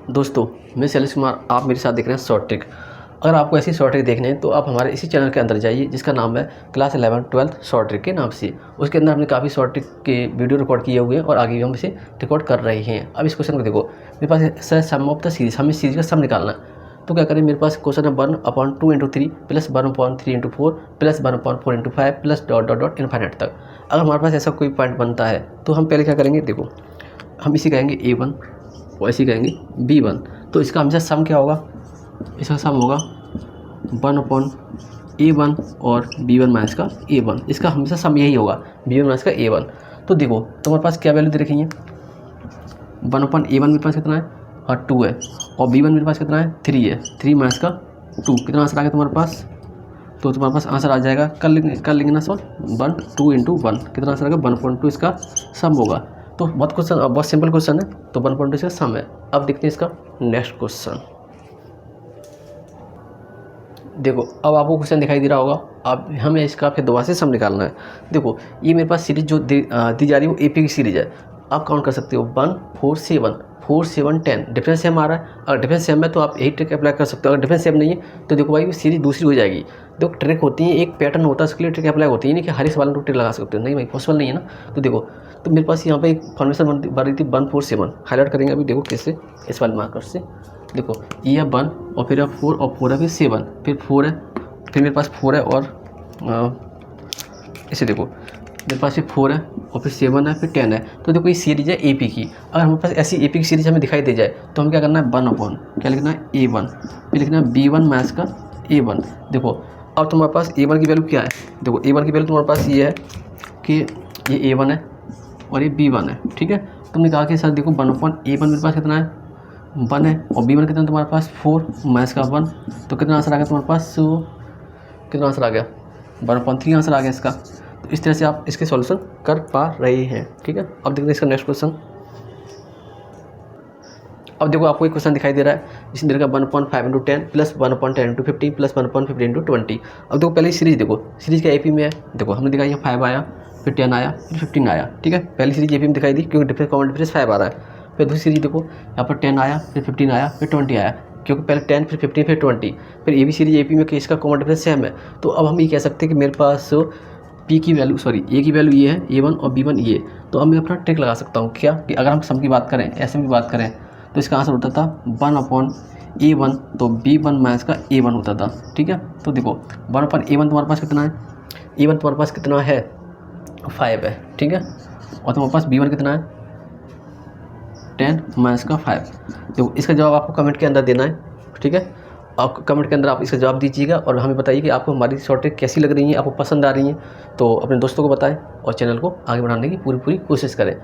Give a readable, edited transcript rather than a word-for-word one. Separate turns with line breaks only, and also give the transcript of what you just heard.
दोस्तों, मैं शैलेश कुमार, आप मेरे साथ देख रहे हैं शॉर्ट ट्रिक। अगर आपको ऐसी शॉर्ट ट्रिक देखने हैं तो आप हमारे इसी चैनल के अंदर जाइए, जिसका नाम है क्लास 11 12 शॉर्ट ट्रिक के नाम से। उसके अंदर हमने काफ़ी शॉर्ट ट्रिक के वीडियो रिकॉर्ड किए हुए हैं और आगे भी हम इसे रिकॉर्ड कर रहे हैं। अब इस क्वेश्चन को देखो, मेरे पास है सम ऑफ द सीरीज, हमें सीरीज का सम निकालना है। तो क्या करें, मेरे पास क्वेश्चन है 1/2 × 3 plus 1/3 × 4 plus 1/4 × 5 plus dot dot dot infinite तक। अगर हमारे पास ऐसा कोई पॉइंट बनता है तो हम पहले क्या करेंगे, देखो हम इसी कहेंगे A1 और इसी कहेंगे B1। तो इसका हमेशा सम क्या होगा, इसका सम होगा 1/A1 और B1 माइनस का A1। इसका हमेशा सम यही होगा, B1 माइनस का A1। तो देखो तुम्हारे पास क्या वैल्यू दे रखी है, 1/A1 मेरे पास कितना है, और 2 है, और B1 मेरे पास कितना है, 3 है। 3 माइनस का 2, कितना आंसर आ गया तुम्हारे पास। तो तुम्हारे पास आंसर आ जाएगा, कर लेंगे ना सॉल्व, 1 2 × 1 कितना आंसर आएगा, 1/2 इसका सम होगा। तो बहुत सिंपल क्वेश्चन है, तो 1/2 इसका सम है। अब देखते हैं इसका नेक्स्ट क्वेश्चन। देखो अब आपको क्वेश्चन दिखाई दे रहा होगा, अब हमें इसका फिर दोबारा से सम निकालना है। देखो ये मेरे पास सीरीज जो दी जा रही है वो AP की सीरीज है। आप काउंट कर सकते हो 1 4 7 4 7 10। डिफरेंस सेम आ रहा है, अगर डिफरेंस सेम है तो आप यही ट्रिक अप्लाई कर सकते हो। अगर डिफरेंस सेम नहीं है तो देखो भाई सीरीज दूसरी हो जाएगी। देखो ट्रिक होती है, एक पैटर्न होता है, उसके लिए ट्रिक अप्लाई होती है, नहीं कि हर एक सवाल में ट्रिक लगा सकते हो, नहीं भाई पॉसिबल नहीं है ना। तो देखो, तो मेरे पास यहाँ पे एक फॉर्मेशन बन रही थी 1 4 7, हाईलाइट करेंगे अभी। देखो कैसे, इस वाले मार्कर से देखो, ये है 1 और फिर है 4 और 4 है, फिर 7 फिर 4 है, फिर मेरे पास 4 है और इसे देखो मेरे पास ये 4 है और फिर 7 है, फिर 10 है। तो देखो ये सीरीज है AP की। अगर हमारे पास ऐसी AP की सीरीज हमें दिखाई दे जाए तो हमें क्या करना है, 1/, क्या लिखना है, A1, फिर लिखना है B1 माइनस का A1। देखो अब तुम्हारे पास A1 की वैल्यू क्या है, देखो A1 की वैल्यू तुम्हारे पास ये है कि ये A1 है और ये B1 है, ठीक है। तुमने कहा कि सर देखो 1/A1 मेरे पास कितना है, 1 है, और B1 कितना तुम्हारे पास 4 माइनस का 1। तो कितना आंसर आ गया तुम्हारे पास, कितना आंसर आ गया, 1/3 आंसर आ गया इसका। तो इस तरह से आप इसके सॉल्यूशन कर पा रहे हैं, ठीक है। अब देखते हैं इसका नेक्स्ट क्वेश्चन। अब देखो आपको एक क्वेश्चन दिखाई दे रहा है, इसमें दे रखा 1/5 × 10 प्लस 1/10 × 15 प्लस 1/15 × 20। अब देखो पहले सीरीज देखो, सीरीज का AP में है। देखो हमने दिखाई यहाँ 5 आया, फिर 10 आया, फिर 15 आया, ठीक है। पहली सीरीज AP में दिखाई दी क्योंकि डिफरेंस कॉमन डिफरेंस 5 आ रहा है। फिर दूसरी सीरीज देखो, यहाँ पर 10 आया, फिर 15 आया, फिर 20 आया, क्योंकि पहले 10 फिर 15 फिर 20। फिर ये भी सीरीज AP में कि इसका कॉमन डिफरेंस सेम है। तो अब हम ये कह सकते हैं कि मेरे पास A की वैल्यू ये है A1 और B1 ये। तो अब मैं अपना ट्रिक लगा सकता हूँ क्या, कि अगर हम सम की बात करें, ऐसे की बात करें, तो इसका आंसर होता था 1/A1, तो B1 माइनस का A1 होता था, ठीक है। तो देखो 1/A1 तुम्हारे पास कितना है, A1 तुम्हारे पास कितना है, 5 है, ठीक है। और तुम्हारे पास B1 कितना है, 10 माइनस का 5। देखो इसका जवाब आपको कमेंट के अंदर देना है, ठीक है। आप कमेंट के अंदर आप इसका जवाब दीजिएगा और हमें बताइए कि आपको हमारी शॉर्ट ट्रिक कैसी लग रही है, आपको पसंद आ रही हैं। तो अपने दोस्तों को बताएं और चैनल को आगे बढ़ाने की पूरी कोशिश करें।